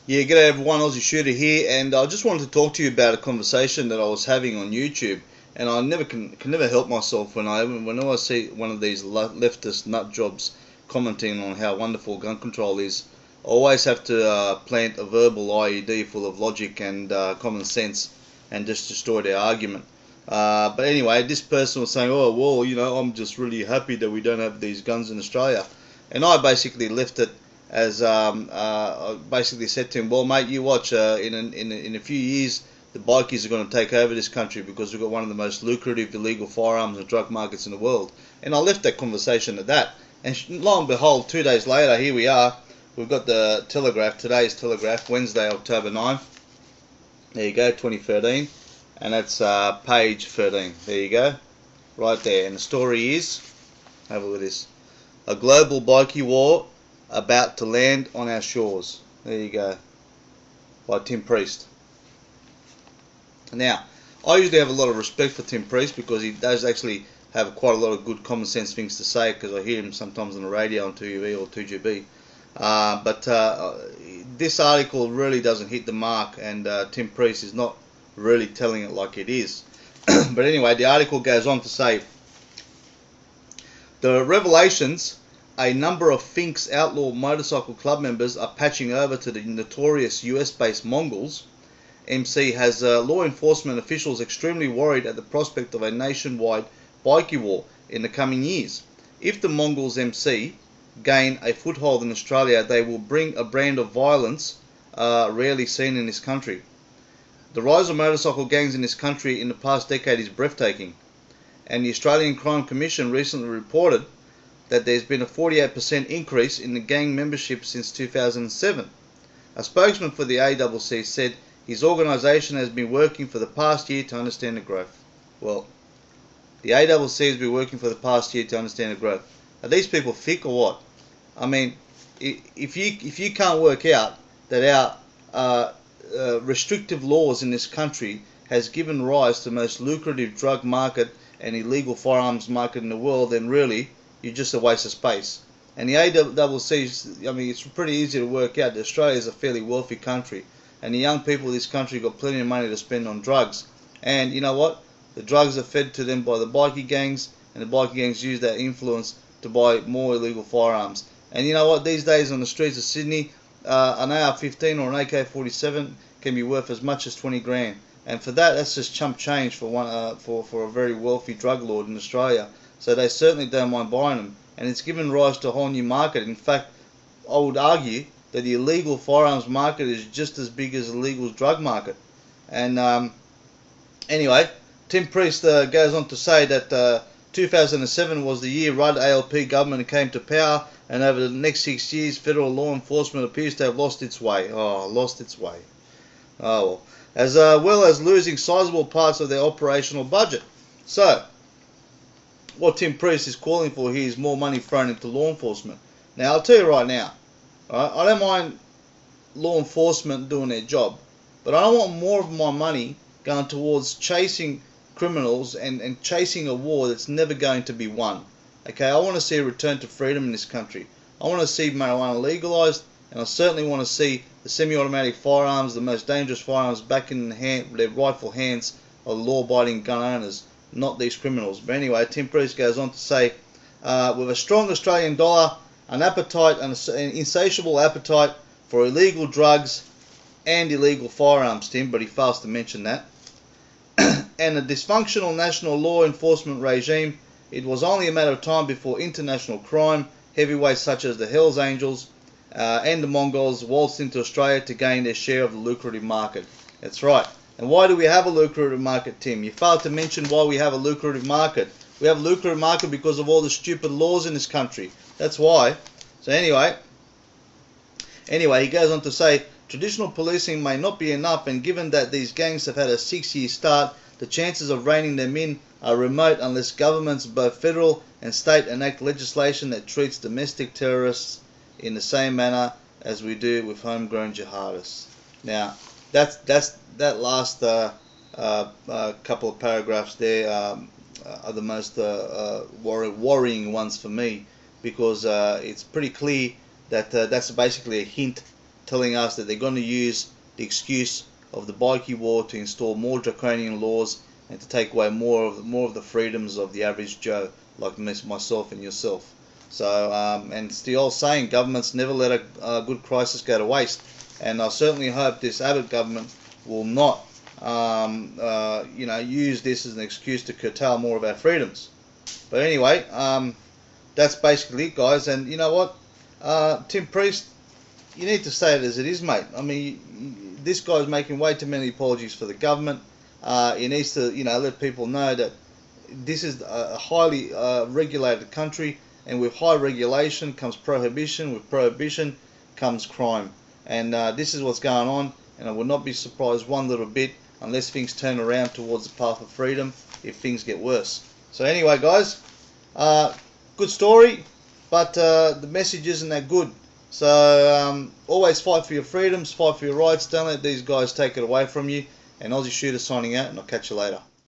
Yeah, g'day everyone, Aussie Shooter here, and I just wanted to talk to you about a conversation that I was having on YouTube, and I never can never help myself whenever I see one of these leftist nut jobs commenting on how wonderful gun control is. I always have to plant a verbal IED full of logic and common sense and just destroy their argument. But anyway, this person was saying, oh well, I'm just really happy that we don't have these guns in Australia, and I basically left it as I basically said to him, well mate, you watch, in a few years the bikies are going to take over this country because we've got one of the most lucrative illegal firearms and drug markets in the world. And I left that conversation at that, and lo and behold, 2 days later, here we are. We've got the Telegraph, today's Telegraph, Wednesday, October 9th. There you go, 2013, and that's page 13. There you go, right there. And the story is, have a look at this: a global bikie war about to land on our shores. There you go, by Tim Priest. Now, I usually have a lot of respect for Tim Priest because he does actually have quite a lot of good common sense things to say, because I hear him sometimes on the radio on 2UV or 2GB. But this article really doesn't hit the mark, and Tim Priest is not really telling it like it is. But anyway, the article goes on to say, the revelations: a number of Fink's outlaw motorcycle club members are patching over to the notorious US-based Mongols. MC has law enforcement officials extremely worried at the prospect of a nationwide bikie war in the coming years. If the Mongols MC gain a foothold in Australia, they will bring a brand of violence rarely seen in this country. The rise of motorcycle gangs in this country in the past decade is breathtaking, and the Australian Crime Commission recently reported that there's been a 48% increase in the gang membership since 2007. A spokesman for the ACC said his organisation has been working for the past year to understand the growth. Well, the ACC has been working for the past year to understand the growth. Are these people thick or what? I mean, if you can't work out that our restrictive laws in this country has given rise to the most lucrative drug market and illegal firearms market in the world, then really you're just a waste of space. And the ACC, I mean, it's pretty easy to work out that Australia is a fairly wealthy country, and the young people of this country got plenty of money to spend on drugs. And you know what? The drugs are fed to them by the bikie gangs, and the bikie gangs use that influence to buy more illegal firearms. And you know what? These days on the streets of Sydney, an AR-15 or an AK-47 can be worth as much as 20 grand. And for that, that's just chump change for for a very wealthy drug lord in Australia. So they certainly don't mind buying them, and it's given rise to a whole new market. In fact, I would argue that the illegal firearms market is just as big as the legal drug market. And anyway, Tim Priest goes on to say that 2007 was the year Rudd ALP government came to power, and over the next 6 years, federal law enforcement appears to have lost its way. Oh, lost its way. Oh, well as losing sizable parts of their operational budget. So, what Tim Priest is calling for here is more money thrown into law enforcement. Now, I'll tell you right now, I don't mind law enforcement doing their job, but I don't want more of my money going towards chasing criminals and chasing a war that's never going to be won. Okay, I want to see a return to freedom in this country. I want to see marijuana legalised, and I certainly want to see the semi-automatic firearms, the most dangerous firearms, back in their rightful hands of law-abiding gun owners, not these criminals. But anyway, Tim Priest goes on to say, with a strong Australian dollar, an insatiable appetite for illegal drugs and illegal firearms, Tim, but he fails to mention that, and a dysfunctional national law enforcement regime, it was only a matter of time before international crime heavyweights such as the Hells Angels and the Mongols waltzed into Australia to gain their share of the lucrative market. That's right. And why do we have a lucrative market, Tim? You failed to mention why we have a lucrative market. We have a lucrative market because of all the stupid laws in this country. That's why. So anyway, he goes on to say, traditional policing may not be enough, and given that these gangs have had a 6-year start, the chances of reining them in are remote unless governments, both federal and state, enact legislation that treats domestic terrorists in the same manner as we do with homegrown jihadists. Now, that last couple of paragraphs there are the most worrying ones for me, because it's pretty clear that that's basically a hint telling us that they're going to use the excuse of the bikie war to install more draconian laws and to take away more of the freedoms of the average Joe like myself and yourself. So, and it's the old saying, governments never let a good crisis go to waste. And I certainly hope this Abbott government will not, use this as an excuse to curtail more of our freedoms. But anyway, that's basically it, guys. And you know what, Tim Priest, you need to say it as it is, mate. I mean, this guy's making way too many apologies for the government. He needs to, let people know that this is a highly regulated country, and with high regulation comes prohibition. With prohibition comes crime, and this is what's going on. And I would not be surprised one little bit unless things turn around towards the path of freedom if things get worse. So anyway, guys, good story, but the message isn't that good. So always fight for your freedoms, fight for your rights. Don't let these guys take it away from you. And Aussie Shooter signing out, and I'll catch you later.